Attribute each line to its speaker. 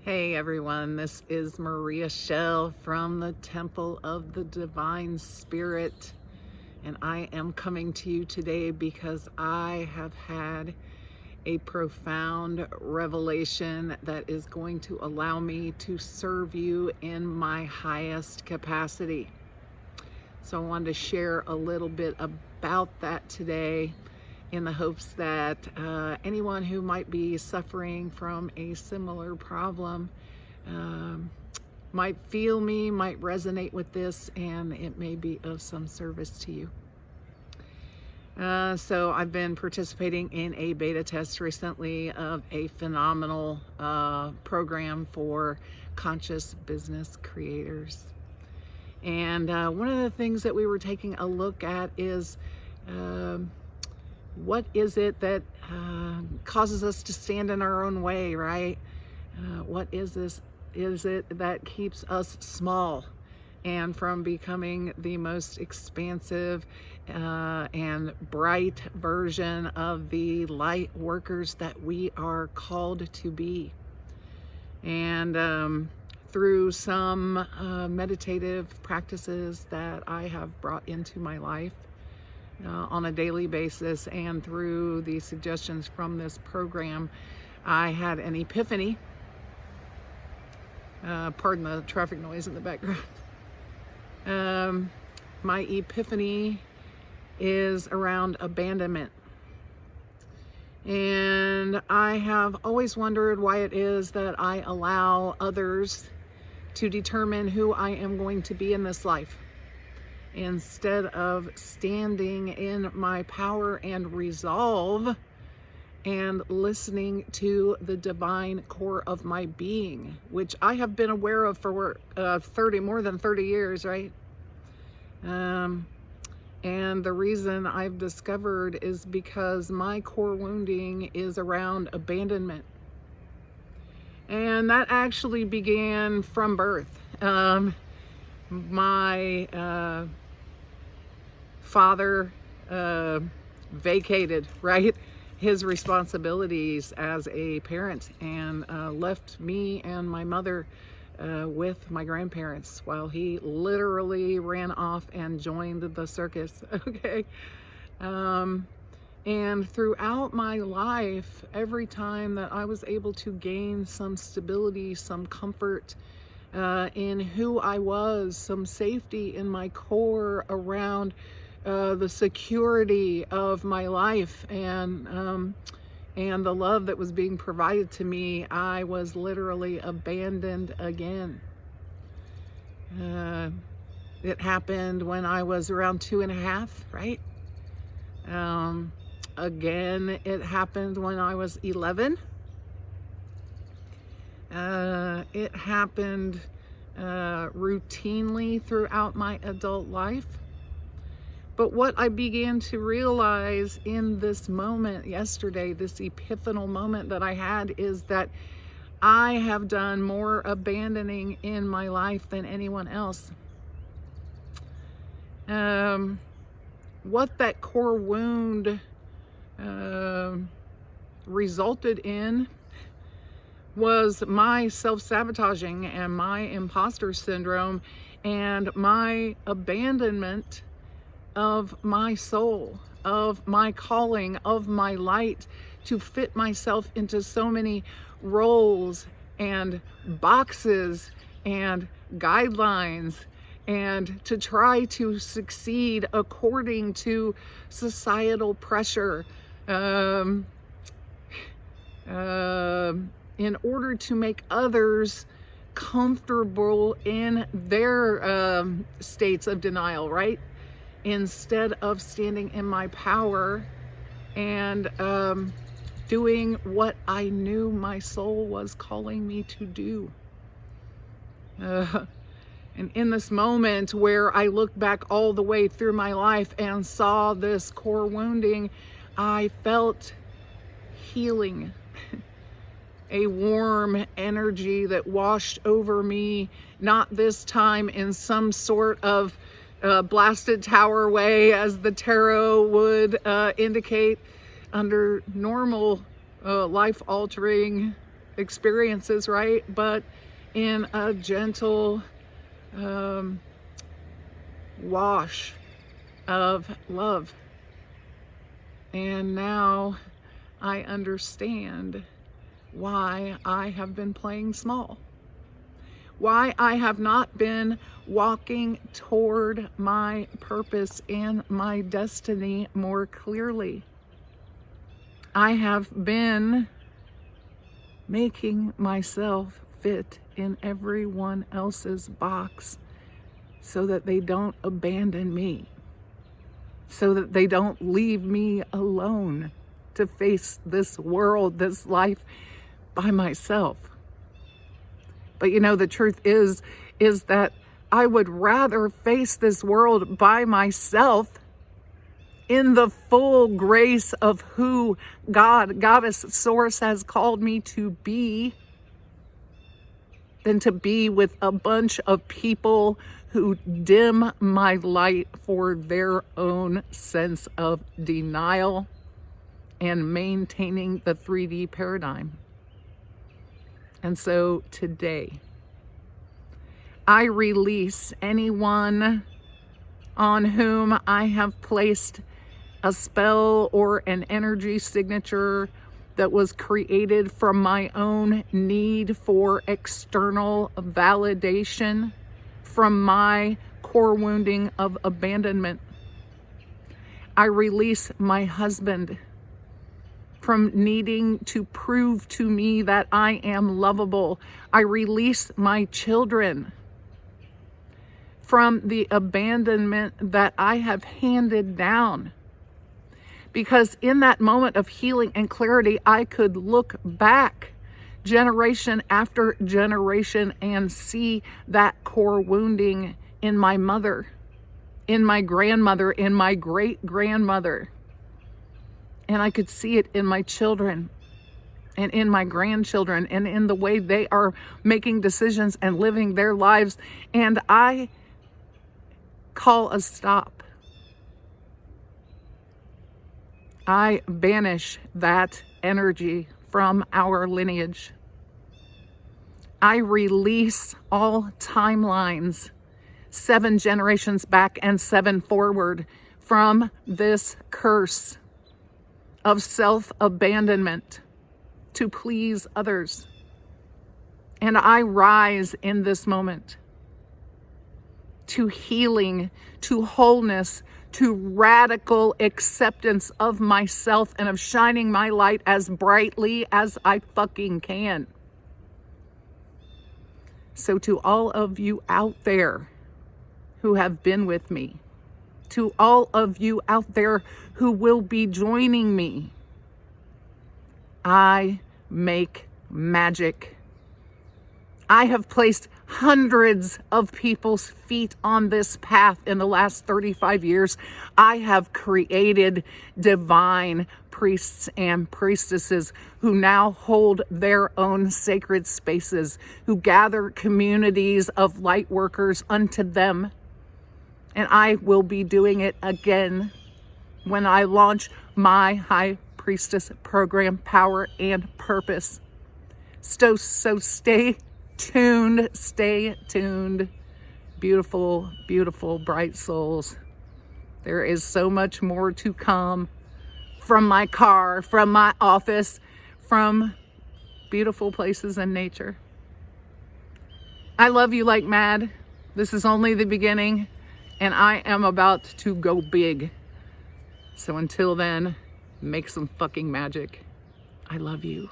Speaker 1: Hey everyone, this is Maria Shell from the Temple of the Divine Spirit, and I am coming to you today because I have had a profound revelation that is going to allow me to serve you in my highest capacity. So I wanted to share a little bit about that today in the hopes that anyone who might be suffering from a similar problem might feel me, might resonate with this, and it may be of some service to you. So I've been participating in a beta test recently of a phenomenal program for conscious business creators. And one of the things that we were taking a look at is what is it that causes us to stand in our own way, right? What is it that keeps us small and from becoming the most expansive and bright version of the light workers that we are called to be? And through some meditative practices that I have brought into my life on a daily basis, and through the suggestions from this program, I had an epiphany. Pardon the traffic noise in the background. My epiphany is around abandonment. And I have always wondered why it is that I allow others to determine who I am going to be in this life, instead of standing in my power and resolve and listening to the divine core of my being, which I have been aware of for more than 30 years, right? And the reason I've discovered is because my core wounding is around abandonment. And that actually began from birth. My father vacated, right, his responsibilities as a parent and left me and my mother with my grandparents while he literally ran off and joined the circus. Okay. And throughout my life, every time that I was able to gain some stability, some comfort in who I was, some safety in my core around the security of my life and the love that was being provided to me, I was literally abandoned again. It happened when I was around 2.5, right? Again, it happened when I was 11. It happened routinely throughout my adult life. But what I began to realize in this moment yesterday, this epiphanal moment that I had, is that I have done more abandoning in my life than anyone else. What that core wound resulted in was my self-sabotaging and my imposter syndrome and my abandonment of my soul, of my calling, of my light, to fit myself into so many roles and boxes and guidelines, and to try to succeed according to societal pressure in order to make others comfortable in their states of denial, right? Instead of standing in my power and doing what I knew my soul was calling me to do. And in this moment where I look back all the way through my life and saw this core wounding, I felt healing. A warm energy that washed over me, not this time in some sort of blasted tower way, as the tarot would indicate, under normal life-altering experiences, right? But in a gentle wash of love. And now I understand why I have been playing small, why I have not been walking toward my purpose and my destiny more clearly. I have been making myself fit in everyone else's box so that they don't abandon me, so that they don't leave me alone to face this world, this life by myself. But you know, the truth is that I would rather face this world by myself in the full grace of who God, Goddess, Source has called me to be, than to be with a bunch of people who dim my light for their own sense of denial and maintaining the 3D paradigm. And so today, I release anyone on whom I have placed a spell or an energy signature that was created from my own need for external validation, from my core wounding of abandonment. I release my husband from needing to prove to me that I am lovable. I release my children from the abandonment that I have handed down. Because in that moment of healing and clarity, I could look back generation after generation and see that core wounding in my mother, in my grandmother, in my great-grandmother. And I could see it in my children and in my grandchildren and in the way they are making decisions and living their lives. And I call a stop. I banish that energy from our lineage. I release all timelines, 7 generations back and 7 forward, from this curse of self-abandonment to please others. And I rise in this moment to healing, to wholeness, to radical acceptance of myself and of shining my light as brightly as I fucking can. So to all of you out there who have been with me, to all of you out there who will be joining me, I make magic. I have placed hundreds of people's feet on this path in the last 35 years. I have created divine priests and priestesses who now hold their own sacred spaces, who gather communities of light workers unto them. And I will be doing it again when I launch my High Priestess program, Power and Purpose. So stay tuned, beautiful, beautiful, bright souls. There is so much more to come from my car, from my office, from beautiful places in nature. I love you like mad. This is only the beginning, and I am about to go big. So until then, make some fucking magic. I love you.